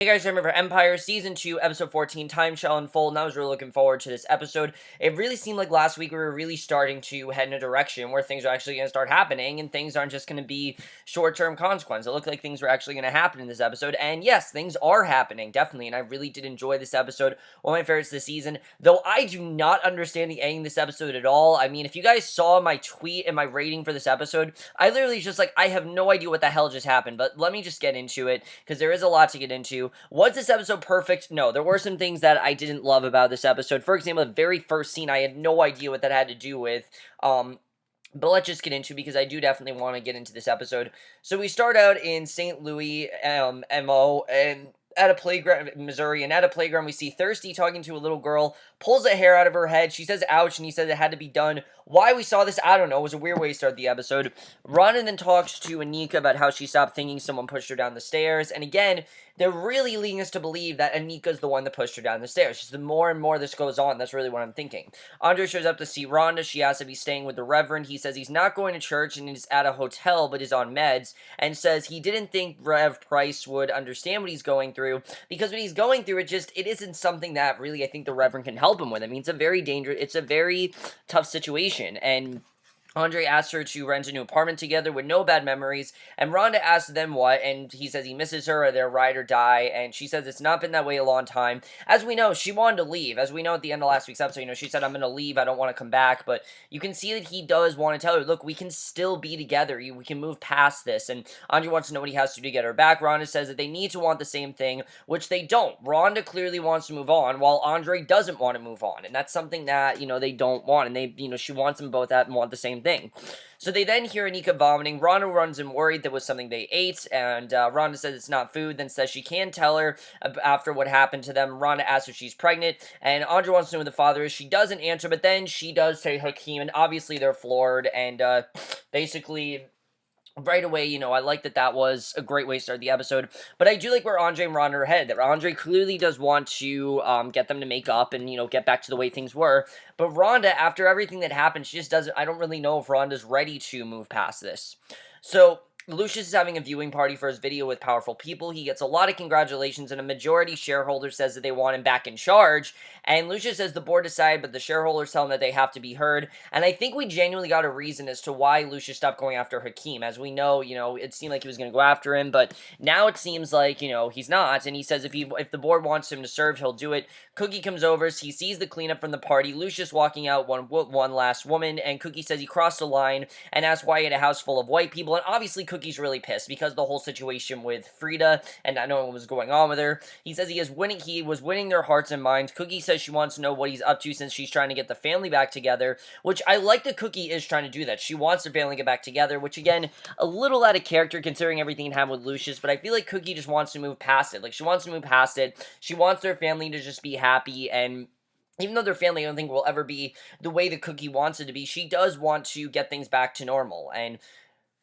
Hey guys, remember Empire Season 2, Episode 14, Time Shall Unfold, and I was really looking forward to this episode. It really seemed like last week we were really starting to head in a direction where things are actually going to start happening, and things aren't just going to be short-term consequences. It looked like things were actually going to happen in this episode, and yes, things are happening, definitely, and I really did enjoy this episode. One of my favorites this season, though I do not understand the ending of this episode at all. I mean, if you guys saw my tweet and my rating for this episode, I literally just I have no idea what the hell just happened, but let me just get into it, because there is a lot to get into. Was this episode perfect? No, there were some things that I didn't love about this episode. For example, the very first scene, I had no idea what that had to do with. But let's just get into, because I do definitely want to get into this episode. So we start out in St. Louis, MO, and at a playground, Missouri, and at a playground we see Thirsty talking to a little girl, pulls a hair out of her head. She says ouch, and he says it had to be done. Why we saw this, I don't know. It was a weird way to start the episode. Rhonda then talks to Anika about how she stopped thinking someone pushed her down the stairs, and again, they're really leading us to believe that Anika's the one that pushed her down the stairs. Just the more and more this goes on, that's really what I'm thinking. Andre shows up to see Rhonda. She asks if he's staying with the Reverend. He says he's not going to church and is at a hotel but is on meds, and says he didn't think Rev Price would understand what he's going through, because what he's going through, it isn't something that really I think the Reverend can help him with. I mean, it's a very tough situation, and Andre asks her to rent a new apartment together with no bad memories, and Rhonda asks them what, and he says he misses her or they'll ride or die, and she says it's not been that way a long time. As we know, she wanted to leave. As we know at the end of last week's episode, she said, I'm going to leave, I don't want to come back, but you can see that he does want to tell her, look, we can still be together, we can move past this, and Andre wants to know what he has to do to get her back. Rhonda says that they need to want the same thing, which they don't. Rhonda clearly wants to move on, while Andre doesn't want to move on, and that's something that, they don't want, and she wants them both at and want the same thing. So they then hear Anika vomiting. Rhonda runs in worried that was something they ate, and Rhonda says it's not food, then says she can tell her after what happened to them. Rhonda asks if she's pregnant, and Andre wants to know who the father is. She doesn't answer, but then she does say Hakeem, and obviously they're floored, and basically right away, I like that was a great way to start the episode, but I do like where Andre and Rhonda are headed. That Andre clearly does want to get them to make up and, get back to the way things were, but Rhonda, after everything that happened, she just doesn't, I don't really know if Rhonda's ready to move past this. So Lucious is having a viewing party for his video with powerful people. He gets a lot of congratulations, and a majority shareholder says that they want him back in charge. And Lucious says the board decided, but the shareholders tell him that they have to be heard. And I think we genuinely got a reason as to why Lucious stopped going after Hakeem. As we know, it seemed like he was going to go after him, but now it seems like, he's not. And he says if the board wants him to serve, he'll do it. Cookie comes over. He sees the cleanup from the party. Lucious walking out one last woman, and Cookie says he crossed the line and asks why he had a house full of white people. And obviously Cookie's really pissed because of the whole situation with Freda and not knowing what was going on with her. He says he was winning their hearts and minds. Cookie says she wants to know what he's up to since she's trying to get the family back together, which I like that Cookie is trying to do that. She wants the family to get back together, which again, a little out of character considering everything that happened with Lucious, but I feel like Cookie just wants to move past it. She wants to move past it. She wants their family to just be happy, and even though their family I don't think will ever be the way that Cookie wants it to be, she does want to get things back to normal. And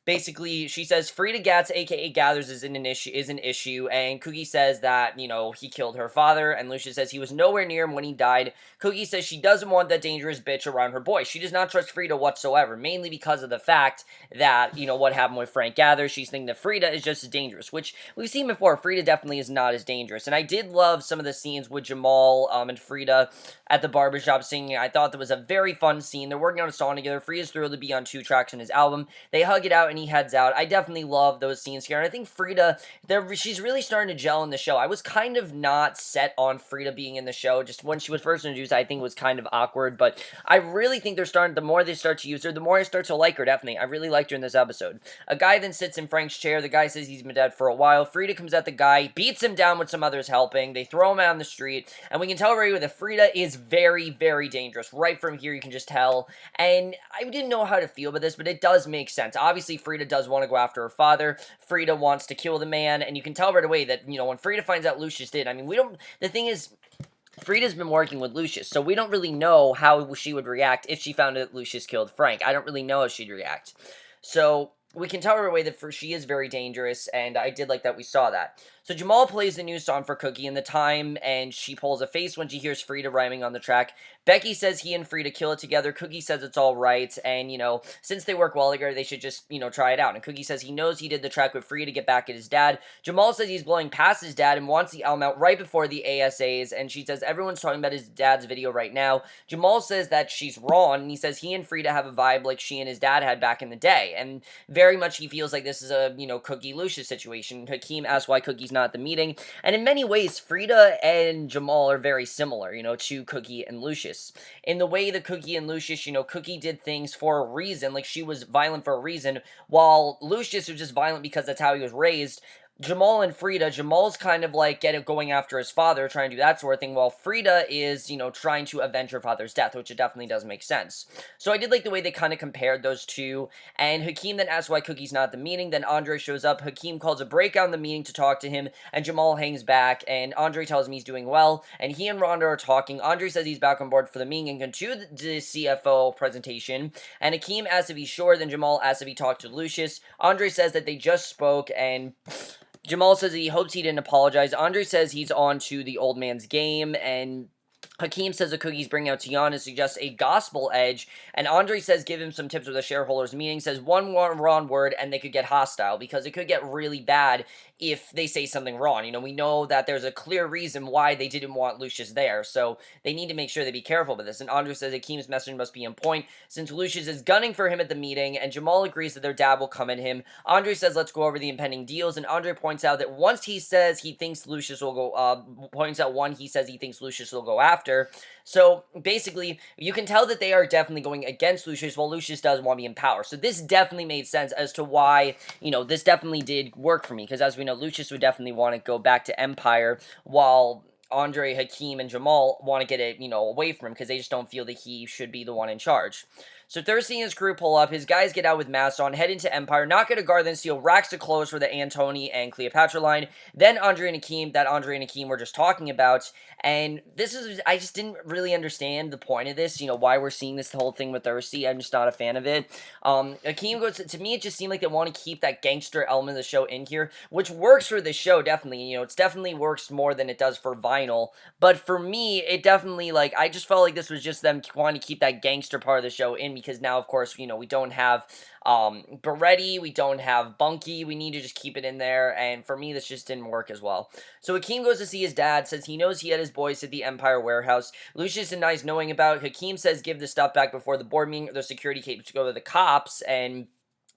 basically, she says Freda Gatz, aka Gathers, is an issue, and Cookie says that, he killed her father, and Lucius says he was nowhere near him when he died. Cookie says she doesn't want that dangerous bitch around her boy. She does not trust Freda whatsoever, mainly because of the fact that, what happened with Frank Gathers. She's thinking that Freda is just as dangerous, which we've seen before. Freda definitely is not as dangerous, and I did love some of the scenes with Jamal and Freda at the barbershop singing. I thought that was a very fun scene. They're working on a song together. Freda's thrilled to be on 2 tracks in his album. They hug it out, and he heads out. I definitely love those scenes here, and I think Freda, she's really starting to gel in the show. I was kind of not set on Freda being in the show. Just when she was first introduced, I think it was kind of awkward, but I really think the more they start to use her, the more I start to like her, definitely. I really liked her in this episode. A guy then sits in Frank's chair. The guy says he's been dead for a while. Freda comes at the guy, beats him down with some others helping. They throw him out on the street, and we can tell right away that Freda is very, very dangerous. Right from here, you can just tell, and I didn't know how to feel about this, but it does make sense. Obviously, Freda does want to go after her father. Freda wants to kill the man, and you can tell right away that, when Freda finds out Lucious did, I mean, the thing is, Freda's been working with Lucious, so we don't really know how she would react if she found out Lucious killed Frank. I don't really know how she'd react. So we can tell right away that she is very dangerous, and I did like that we saw that. So Jamal plays the new song for Cookie in the time, and she pulls a face when she hears Freda rhyming on the track. Becky says he and Freda kill it together. Cookie says it's all right, and, since they work well together, they should just, try it out. And Cookie says he knows he did the track with Freda to get back at his dad. Jamal says he's blowing past his dad and wants the album out right before the ASAs, and she says everyone's talking about his dad's video right now. Jamal says that she's wrong, and he says he and Freda have a vibe like she and his dad had back in the day, and very much he feels like this is a, Cookie Lucious situation. Hakeem asks why Cookie's not at the meeting, and in many ways, Freda and Jamal are very similar, to Cookie and Lucious. In the way that Cookie and Lucious, Cookie did things for a reason, like she was violent for a reason, while Lucious was just violent because that's how he was raised. Jamal and Freda, Jamal's kind of like going after his father, trying to do that sort of thing, while Freda is, trying to avenge her father's death, which it definitely does make sense. So I did like the way they kind of compared those two, and Hakeem then asks why Cookie's not at the meeting. Then Andre shows up. Hakeem calls a breakout in the meeting to talk to him, and Jamal hangs back, and Andre tells him he's doing well, and he and Rhonda are talking. Andre says he's back on board for the meeting and can do the CFO presentation, and Hakeem asks if he's sure. Then Jamal asks if he talked to Lucious. Andre says that they just spoke, and Jamal says that he hopes he didn't apologize. Andre says he's on to the old man's game, and Hakeem says the Cookies bring out Tiana suggests a gospel edge, and Andre says give him some tips with the shareholders meeting, says one wrong word and they could get hostile, because it could get really bad if they say something wrong. We know that there's a clear reason why they didn't want Lucious there, so they need to make sure they be careful with this. And Andre says Hakeem's message must be on point, since Lucious is gunning for him at the meeting, and Jamal agrees that their dad will come at him. Andre says let's go over the impending deals, and Andre points out that once he says he thinks Lucious will go, he says he thinks Lucious will go after. So basically, you can tell that they are definitely going against Lucious, while Lucious does want to be in power. So this definitely made sense as to why, this definitely did work for me, because as we know, Lucious would definitely want to go back to Empire, while Andre, Hakeem, and Jamal want to get it, away from him, because they just don't feel that he should be the one in charge. So Thirsty and his crew pull up, his guys get out with masks on, head into Empire, not get a guard, then steal racks of clothes for the Antony and Cleopatra line, then Andre and Hakeem were just talking about, and I just didn't really understand the point of this, why we're seeing this whole thing with Thirsty. I'm just not a fan of it. Hakeem goes, to me, it just seemed like they want to keep that gangster element of the show in here, which works for the show, definitely, it definitely works more than it does for Vinyl, but for me, it definitely, I just felt like this was just them wanting to keep that gangster part of the show in, because now, of course, we don't have Beretti, we don't have Bunky, we need to just keep it in there, and for me, this just didn't work as well. So Hakeem goes to see his dad, says he knows he had his boys at the Empire warehouse. Lucious denies knowing about it. Hakeem says give the stuff back before the board meeting, or the security capes go to the cops, and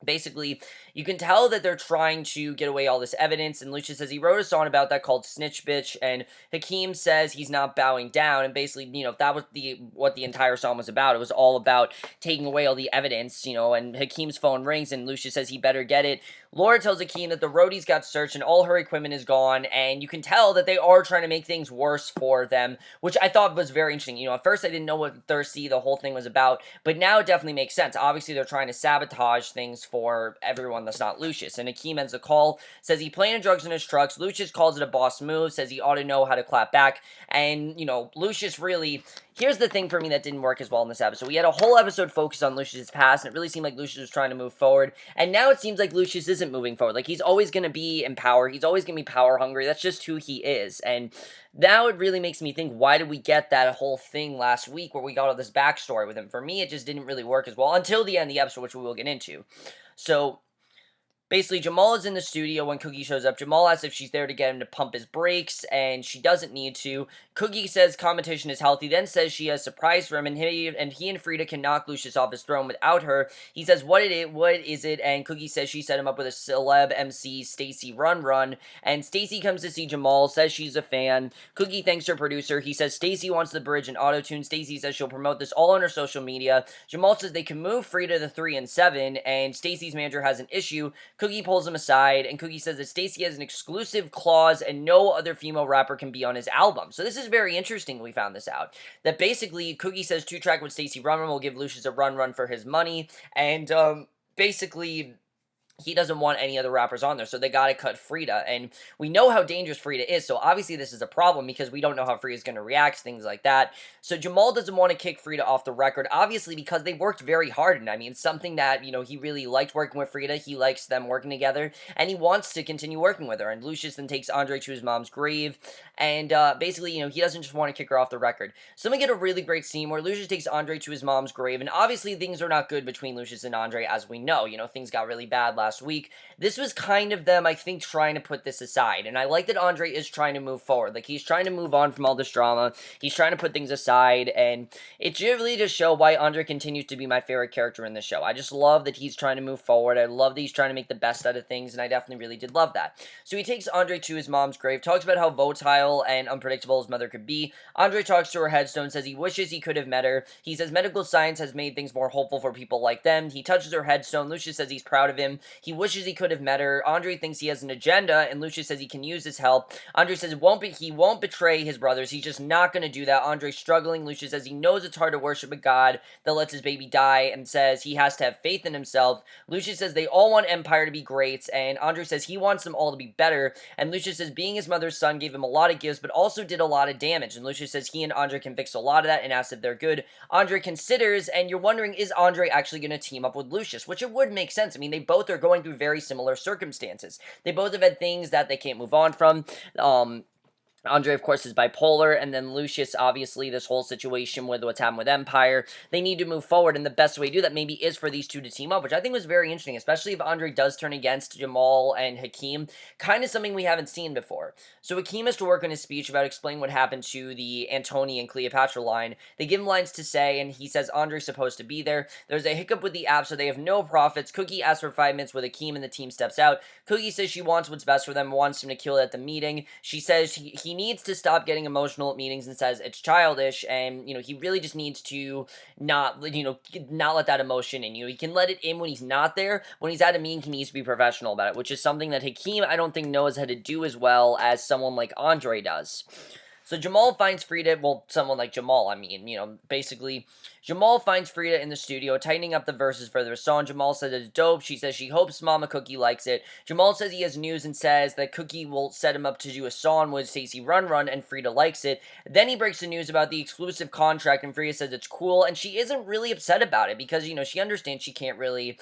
basically, you can tell that they're trying to get away all this evidence, and Lucious says he wrote a song about that called Snitch Bitch, and Hakeem says he's not bowing down, and basically, that was what the entire song was about. It was all about taking away all the evidence, and Hakeem's phone rings, and Lucious says he better get it. Laura tells Hakeem that the roadies got searched, and all her equipment is gone, and you can tell that they are trying to make things worse for them, which I thought was very interesting. At first I didn't know what Thirsty, the whole thing was about, but now it definitely makes sense. Obviously, they're trying to sabotage things for everyone that's not Lucious. And Hakeem ends the call, says he planted drugs in his trucks. Lucious calls it a boss move, says he ought to know how to clap back. And, Lucious really... Here's the thing for me that didn't work as well in this episode. We had a whole episode focused on Lucious's past, and it really seemed like Lucious was trying to move forward. And now it seems like Lucious isn't moving forward. Like, he's always going to be in power. He's always going to be power hungry. That's just who he is. And now it really makes me think, why did we get that whole thing last week where we got all this backstory with him? For me, it just didn't really work as well until the end of the episode, which we will get into. So... basically, Jamal is in the studio when Cookie shows up. Jamal asks if she's there to get him to pump his brakes, and she doesn't need to. Cookie says competition is healthy, then says she has a surprise for him, and he and Freda can knock Lucious off his throne without her. He says, what is it? And Cookie says she set him up with a celeb MC, Stacy Run, and Stacy comes to see Jamal, says she's a fan. Cookie thanks her producer. He says Stacy wants the bridge and auto-tune. Stacy says she'll promote this all on her social media. Jamal says they can move Freda to 3 and 7, and Stacy's manager has an issue. Cookie pulls him aside, and Cookie says that Stacy has an exclusive clause and no other female rapper can be on his album. So this is very interesting, we found this out. That basically, Cookie says 2-track with Stacy Run will give Lucious a run for his money, and basically... he doesn't want any other rappers on there, so they gotta cut Freda, and we know how dangerous Freda is, so obviously this is a problem because we don't know how Freda's gonna react, things like that. So Jamal doesn't want to kick Freda off the record, obviously because they worked very hard, and I mean, it's something that, he really liked working with Freda, he likes them working together, and he wants to continue working with her, and Lucious then takes Andre to his mom's grave, and basically, he doesn't just want to kick her off the record. So we get a really great scene where Lucious takes Andre to his mom's grave, and obviously things are not good between Lucious and Andre, as we know, things got really bad last week. This was kind of them, I think, trying to put this aside. And I like that Andre is trying to move forward. Like, he's trying to move on from all this drama. He's trying to put things aside. And it really just shows why Andre continues to be my favorite character in the show. I just love that he's trying to move forward. I love that he's trying to make the best out of things. And I definitely really did love that. So he takes Andre to his mom's grave, talks about how volatile and unpredictable his mother could be. Andre talks to her headstone, says he wishes he could have met her. He says medical science has made things more hopeful for people like them. He touches her headstone. Lucious says he's proud of him. He wishes he could have met her. Andre thinks he has an agenda, and Lucious says he can use his help. Andre says he won't betray his brothers. He's just not going to do that. Andre's struggling. Lucious says he knows it's hard to worship a god that lets his baby die, and says he has to have faith in himself. Lucious says they all want Empire to be great, and Andre says he wants them all to be better, and Lucious says being his mother's son gave him a lot of gifts, but also did a lot of damage, and Lucious says he and Andre can fix a lot of that, and asks if they're good. Andre considers, and you're wondering, is Andre actually going to team up with Lucious? Which it would make sense. I mean, they both are going through very similar circumstances. They both have had things that they can't move on from. Andre, of course, is bipolar, and then Lucious, obviously, this whole situation with what's happened with Empire, they need to move forward, and the best way to do that maybe is for these two to team up, which I think was very interesting, especially if Andre does turn against Jamal and Hakeem, kind of something we haven't seen before. So Hakeem has to work on his speech about explaining what happened to the Antony and Cleopatra line. They give him lines to say, and he says Andre's supposed to be there. There's a hiccup with the app, so they have no profits. Cookie asks for 5 minutes with Hakeem, and the team steps out. Cookie says she wants what's best for them, wants him to kill it at the meeting. She says he needs to stop getting emotional at meetings and says it's childish, and he really just needs to not let that emotion in. He can let it in when he's not there. When he's at a meeting, he needs to be professional about it, which is something that Hakeem I don't think knows how to do as well as someone like Andre does. So Jamal finds Freda, well, someone like Jamal, I mean, basically, Jamal finds Freda in the studio, tightening up the verses for their song. Jamal says it's dope. She says she hopes Mama Cookie likes it. Jamal says he has news and says that Cookie will set him up to do a song with Stacey Run Run, and Freda likes it. Then he breaks the news about the exclusive contract, and Freda says it's cool, and she isn't really upset about it, because, she understands she can't really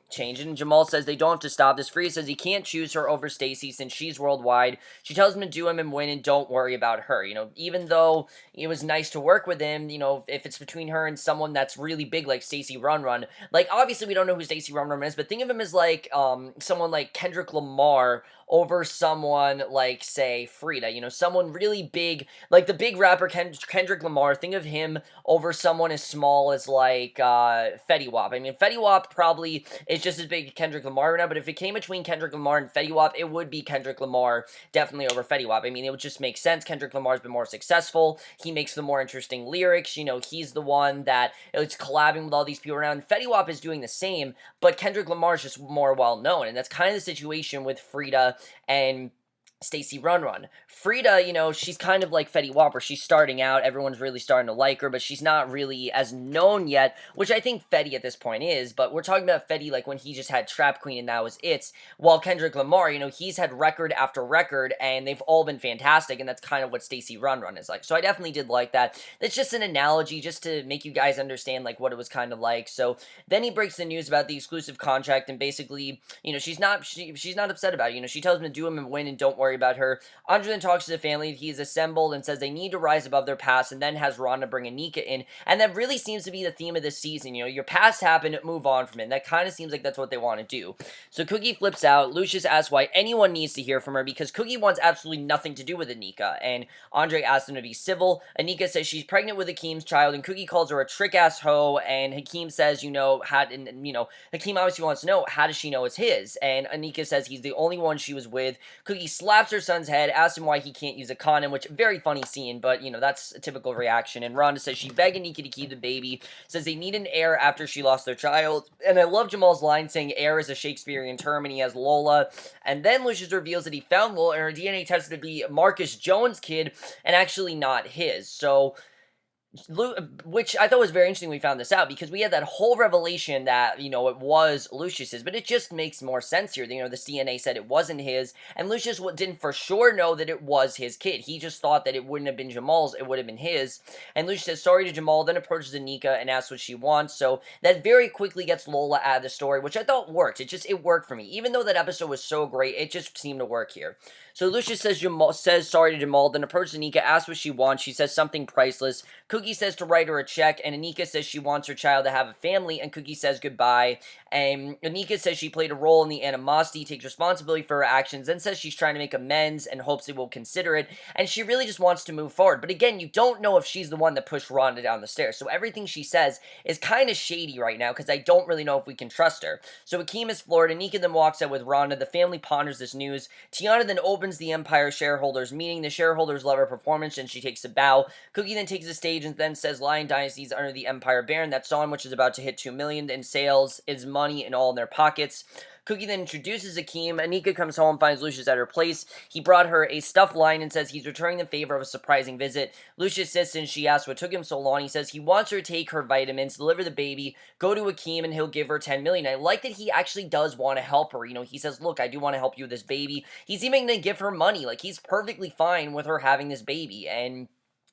change it, and Jamal says they don't have to stop this. Freda says he can't choose her over Stacey since she's worldwide. She tells him to do him and win and don't worry about her. Even though it was nice to work with him, if it's between her and someone that's really big like Stacey Run Run, like, obviously we don't know who Stacey Run Run is, but think of him as like someone like Kendrick Lamar over someone like, say, Freda, someone really big, like the big rapper Kendrick Lamar. Think of him over someone as small as like Fetty Wap. I mean, Fetty Wap probably is just as big as Kendrick Lamar right now, but if it came between Kendrick Lamar and Fetty Wap, it would be Kendrick Lamar definitely over Fetty Wap. I mean, it would just make sense. Kendrick Lamar's been more successful. He makes the more interesting lyrics. He's the one that is collabing with all these people around. Fetty Wap is doing the same, but Kendrick Lamar's just more well-known, and that's kind of the situation with Freda and Stacey Run Run. Freda, she's kind of like Fetty Wap, where she's starting out, everyone's really starting to like her, but she's not really as known yet, which I think Fetty at this point is, but we're talking about Fetty like when he just had Trap Queen and that was it, while Kendrick Lamar, he's had record after record, and they've all been fantastic, and that's kind of what Stacey Run Run is like. So I definitely did like that. It's just an analogy, just to make you guys understand, like, what it was kind of like. So then he breaks the news about the exclusive contract, and basically, she's not upset about it. She tells him to do him and win and don't worry about her. Andre then talks to the family he's assembled and says they need to rise above their past, and then has Rhonda bring Anika in, and that really seems to be the theme of this season. Your past happened, move on from it, and that kind of seems like that's what they want to do. So Cookie flips out. Lucious asks why anyone needs to hear from her, because Cookie wants absolutely nothing to do with Anika, and Andre asks them to be civil. Anika says she's pregnant with Hakeem's child, and Cookie calls her a trick-ass hoe, and Hakeem says, Hakeem obviously wants to know, how does she know it's his? And Anika says he's the only one she was with. Cookie slaps her son's head, asks him why he can't use a condom, which, very funny scene, but, that's a typical reaction. And Rhonda says she begged Anika to keep the baby, says they need an heir after she lost their child. And I love Jamal's line saying heir is a Shakespearean term, and he has Lola. And then Lucious reveals that he found Lola, and her DNA tested to be Marcus Jones' kid, and actually not his. So Which I thought was very interesting we found this out, because we had that whole revelation that, it was Lucious's, but it just makes more sense here. The CNA said it wasn't his, and Lucious didn't for sure know that it was his kid. He just thought that it wouldn't have been Jamal's, it would have been his. And Lucious says sorry to Jamal, then approaches Anika and asks what she wants. So that very quickly gets Lola out of the story, which I thought worked. It worked for me. Even though that episode was so great, it just seemed to work here. So Lucious says sorry to Jamal, then approaches Anika, asks what she wants. She says something priceless. Cookie says to write her a check, and Anika says she wants her child to have a family, and Cookie says goodbye. And Anika says she played a role in the animosity, takes responsibility for her actions, then says she's trying to make amends and hopes they will consider it, and she really just wants to move forward. But again, you don't know if she's the one that pushed Rhonda down the stairs, so everything she says is kind of shady right now, because I don't really know if we can trust her. So Hakeem is floored. Anika then walks out with Rhonda. The family ponders this news. Tiana then opens the Empire shareholders meeting. The shareholders love her performance, and she takes a bow. Cookie then takes the stage and then says Lion Dynasty's under the Empire Baron. That song, which is about to hit 2 million in sales, is money in all in their pockets. Cookie then introduces Hakeem. Anika comes home, finds Lucious at her place. He brought her a stuffed lion and says he's returning the favor of a surprising visit. Lucious sits and she asks what took him so long. He says he wants her to take her vitamins, deliver the baby, go to Hakeem, and he'll give her 10 million. I like that he actually does want to help her. He says, look, I do want to help you with this baby. He's even going to give her money. Like, he's perfectly fine with her having this baby. And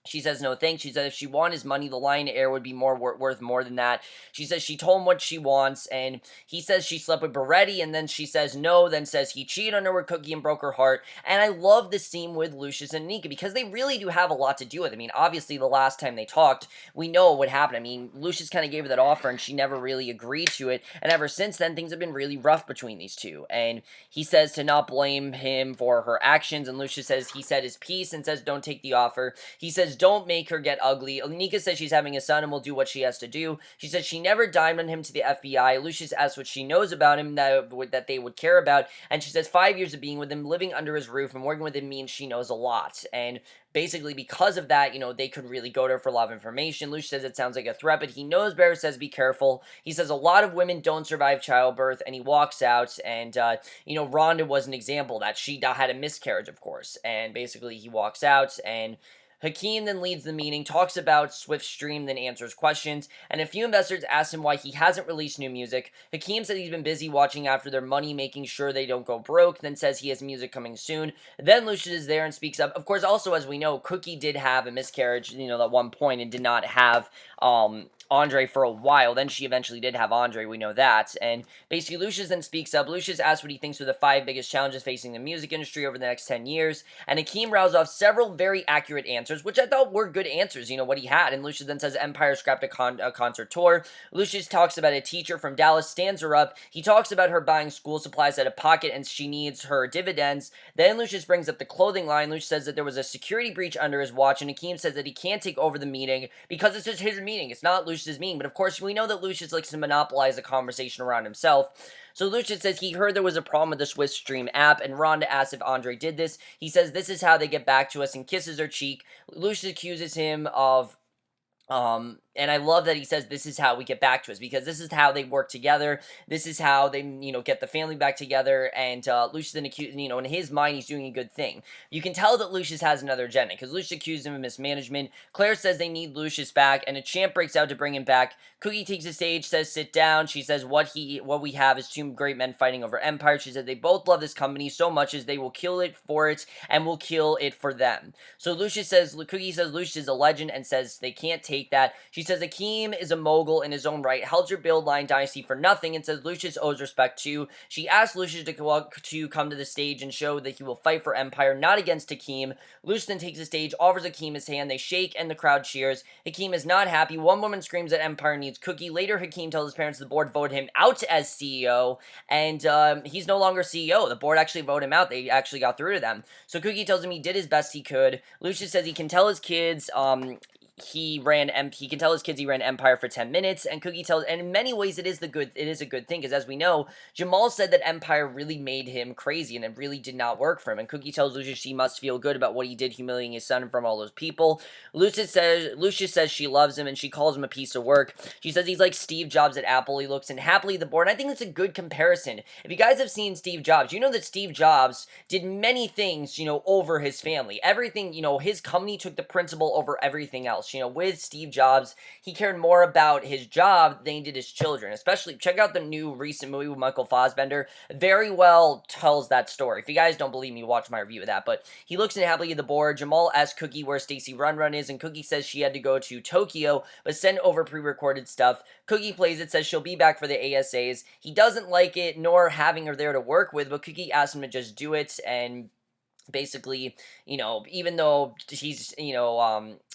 she says no thanks. She said if she wanted his money, the lion heir would be worth more than that. She says she told him what she wants, and he says she slept with Beretti, and then she says no, then says he cheated on her with Cookie and broke her heart. And I love this scene with Lucious and Anika, because they really do have a lot to do with it. I mean, obviously the last time they talked, we know what happened. I mean, Lucious kind of gave her that offer, and she never really agreed to it, and ever since then, things have been really rough between these two. And he says to not blame him for her actions, and Lucious says he said his piece and says don't take the offer. He says don't make her get ugly. Anika says she's having a son and will do what she has to do. She says she never dimed on him to the FBI. Lucious asks what she knows about him that they would care about, and she says 5 years of being with him, living under his roof, and working with him means she knows a lot. And basically, because of that, they could really go to her for a lot of information. Lucious says it sounds like a threat, but he knows better, says be careful. He says a lot of women don't survive childbirth, and he walks out, and, Rhonda was an example of that. She had a miscarriage, of course, and basically he walks out, and Hakeem then leads the meeting, talks about Swiftstream, then answers questions, and a few investors ask him why he hasn't released new music. Hakeem said he's been busy watching after their money, making sure they don't go broke, then says he has music coming soon. Then Lucious is there and speaks up. Of course, also, as we know, Cookie did have a miscarriage, at one point, and did not have, Andre for a while. Then she eventually did have Andre, we know that. And basically, Lucious then speaks up. Lucious asks what he thinks are the 5 biggest challenges facing the music industry over the next 10 years. And Hakeem roused off several very accurate answers, which I thought were good answers, what he had. And Lucious then says Empire scrapped a concert tour. Lucious talks about a teacher from Dallas stands her up. He talks about her buying school supplies out of pocket and she needs her dividends. Then Lucious brings up the clothing line. Lucious says that there was a security breach under his watch, and Hakeem says that he can't take over the meeting because it's just his meeting. It's not Lucious's meeting. But of course, we know that Lucious likes to monopolize the conversation around himself. So Lucious says he heard there was a problem with the Swiftstream app, and Rhonda asks if Andre did this. He says this is how they get back to us and kisses her cheek. Lucious accuses him of and I love that he says this is how we get back to us, because this is how they work together. This is how they, get the family back together. And Lucius then accused, in his mind, he's doing a good thing. You can tell that Lucius has another agenda, because Lucius accused him of mismanagement. Claire says they need Lucius back, and a champ breaks out to bring him back. Cookie takes the stage, says sit down. She says what we have is 2 great men fighting over empire. She said they both love this company so much as they will kill it for it and will kill it for them. So Cookie says Lucius is a legend and says they can't take that. She says Hakeem is a mogul in his own right, helps her build Lion Dynasty for nothing, and says Lucius owes respect too. She asks Lucius to come to the stage and show that he will fight for Empire, not against Hakeem. Lucius then takes the stage, offers Hakeem his hand, they shake, and the crowd cheers. Hakeem is not happy. One woman screams that Empire needs Cookie. Later, Hakeem tells his parents the board voted him out as CEO, and he's no longer CEO. The board actually voted him out. They actually got through to them. So Cookie tells him he did his best he could. Lucius says he can tell his kids, he can tell his kids he ran Empire for 10 minutes, and Cookie tells, and in many ways it is a good thing, because as we know, Jamal said that Empire really made him crazy, and it really did not work for him, and Cookie tells Lucius she must feel good about what he did, humiliating his son in front of all those people. Lucius says she loves him, and she calls him a piece of work. She says he's like Steve Jobs at Apple. He looks in happily at the board, and I think that's a good comparison. If you guys have seen Steve Jobs, you know that Steve Jobs did many things, over his family. Everything, his company took the principle over everything else. else. With Steve Jobs, he cared more about his job than he did his children. Especially, check out the new recent movie with Michael Fassbender. Very well tells that story. If you guys don't believe me, watch my review of that. But he looks unhappily at the board. Jamal asks Cookie where Stacy Run is, and Cookie says she had to go to Tokyo, but send over pre-recorded stuff. Cookie plays it, says she'll be back for the ASAs. He doesn't like it, nor having her there to work with, but Cookie asks him to just do it, and basically, even though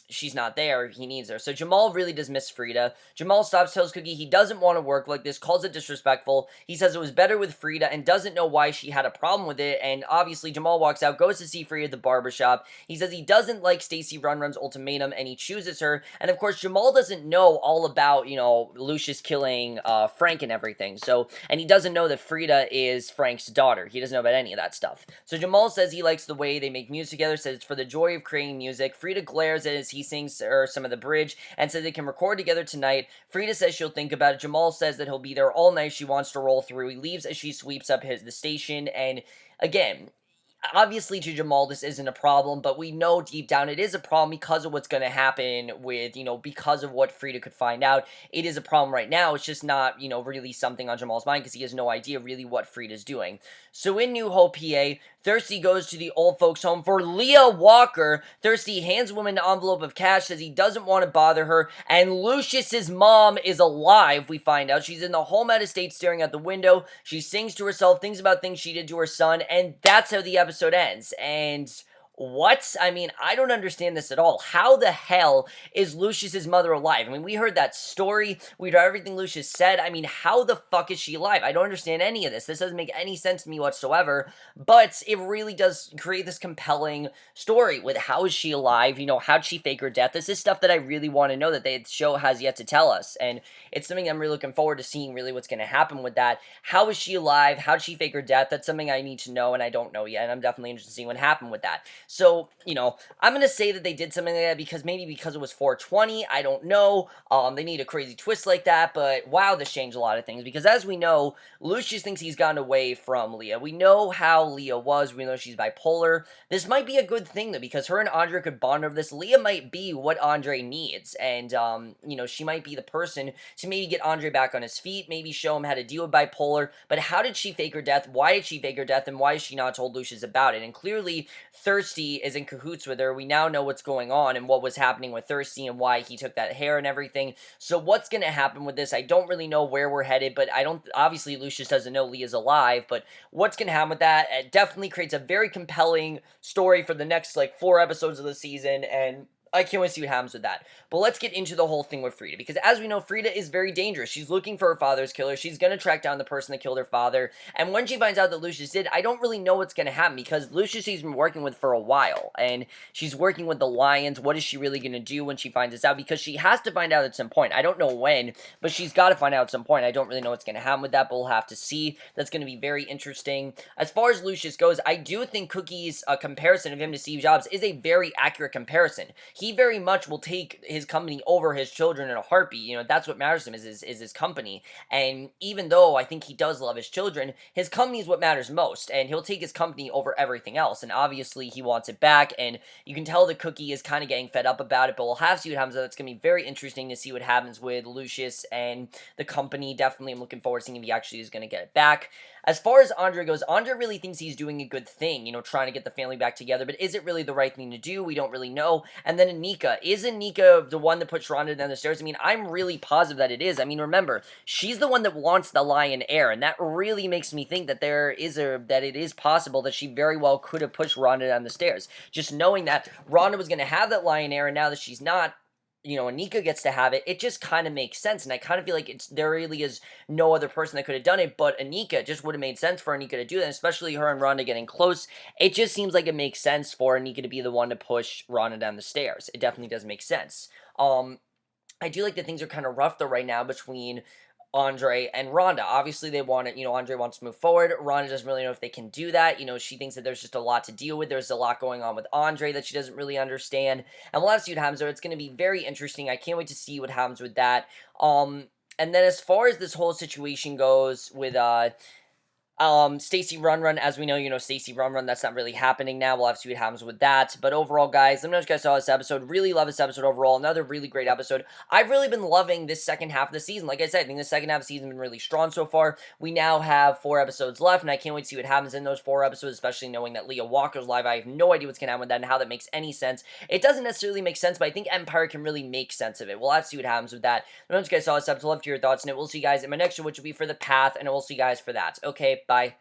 she's not there, he needs her. So Jamal really does miss Freda. Jamal stops, tells Cookie he doesn't want to work like this, calls it disrespectful. He says it was better with Freda and doesn't know why she had a problem with it. And obviously Jamal walks out, goes to see Freda at the barbershop. He says he doesn't like Stacy Run's ultimatum and he chooses her. And of course Jamal doesn't know all about, Lucious killing Frank and everything. And he doesn't know that Freda is Frank's daughter. He doesn't know about any of that stuff. So Jamal says he likes the way they make music together, says it's for the joy of creating music. Freda glares at as he sings some of the bridge and says they can record together tonight. Freda says she'll think about it. Jamal says that he'll be there all night. She wants to roll through. He leaves as she sweeps up the station. And again, obviously to Jamal this isn't a problem, but we know deep down it is a problem because of what's going to happen with, because of what Freda could find out. It is a problem right now. It's just not, really something on Jamal's mind because he has no idea really what Freda's doing. So in New Hope, PA, Thirsty goes to the old folks home for Leah Walker. Thirsty hands a woman an envelope of cash, says he doesn't want to bother her, and Lucious's mom is alive, we find out. She's in the home out of state staring out the window. She sings to herself, thinks about things she did to her son, and that's how the episode ends. And what? I mean, I don't understand this at all. How the hell is Lucious's mother alive? I mean, we heard that story. We heard everything Lucious said. I mean, how the fuck is she alive? I don't understand any of this. This doesn't make any sense to me whatsoever. But it really does create this compelling story with how is she alive? How'd she fake her death? This is stuff that I really want to know that the show has yet to tell us. And it's something I'm really looking forward to seeing really what's going to happen with that. How is she alive? How'd she fake her death? That's something I need to know and I don't know yet. And I'm definitely interested in seeing what happened with that. So, I'm going to say that they did something like that because it was 420. I don't know. They need a crazy twist like that, but wow, this changed a lot of things because as we know, Lucious thinks he's gotten away from Leah. We know how Leah was. We know she's bipolar. This might be a good thing though because her and Andre could bond over this. Leah might be what Andre needs and, she might be the person to maybe get Andre back on his feet, maybe show him how to deal with bipolar, but how did she fake her death? Why did she fake her death? And why has she not told Lucious about it? And clearly, Thirsty is in cahoots with her. We now know what's going on and what was happening with Thirsty and why he took that hair and everything. So what's going to happen with this? I don't really know where we're headed, but obviously Lucious doesn't know Leah's alive, but what's going to happen with that? It definitely creates a very compelling story for the next, 4 episodes of the season, and I can't wait to see what happens with that. But let's get into the whole thing with Freda, because as we know, Freda is very dangerous. She's looking for her father's killer. She's going to track down the person that killed her father. And when she finds out that Lucious did, I don't really know what's going to happen, because Lucious she's been working with for a while. And she's working with the Lions. What is she really going to do when she finds this out? Because she has to find out at some point. I don't know when, but she's got to find out at some point. I don't really know what's going to happen with that, but we'll have to see. That's going to be very interesting. As far as Lucious goes, I do think Cookie's comparison of him to Steve Jobs is a very accurate comparison. He very much will take his company over his children in a heartbeat. That's what matters to him is his company. And even though I think he does love his children, his company is what matters most. And he'll take his company over everything else. And obviously he wants it back. And you can tell that Cookie is kind of getting fed up about it. But we'll have to see what happens. It's going to be very interesting to see what happens with Lucious and the company. Definitely I'm looking forward to seeing if he actually is going to get it back. As far as Andre goes, Andre really thinks he's doing a good thing, trying to get the family back together, but is it really the right thing to do? We don't really know. And then Anika, is Anika the one that puts Rhonda down the stairs? I mean, I'm really positive that it is. I mean, remember, she's the one that wants the lion heir, and that really makes me think that that it is possible that she very well could have pushed Rhonda down the stairs. Just knowing that Rhonda was going to have that lion heir, and now that she's not, Anika gets to have it, it just kind of makes sense, and I kind of feel like there really is no other person that could have done it, but Anika. It just would have made sense for Anika to do that, especially her and Rhonda getting close. It just seems like it makes sense for Anika to be the one to push Rhonda down the stairs. It definitely does make sense. I do like that things are kind of rough, though, right now between Andre and Rhonda. Obviously, they want it, Andre wants to move forward. Rhonda doesn't really know if they can do that. She thinks that there's just a lot to deal with. There's a lot going on with Andre that she doesn't really understand. And we'll have to see what happens there. It's going to be very interesting. I can't wait to see what happens with that. And then as far as this whole situation goes with, Stacy Run Run, as we know, Stacy Run Run, that's not really happening now. We'll have to see what happens with that. But overall, guys, let me know if you guys saw this episode. Really love this episode overall. Another really great episode. I've really been loving this second half of the season. Like I said, I think the second half of the season has been really strong so far. We now have 4 episodes left, and I can't wait to see what happens in those 4 episodes, especially knowing that Leah Walker's live. I have no idea what's going to happen with that and how that makes any sense. It doesn't necessarily make sense, but I think Empire can really make sense of it. We'll have to see what happens with that. Let me know if you guys saw this episode. Love to hear your thoughts, and we'll see you guys in my next show, which will be for The Path, and we'll see you guys for that. Okay, bye.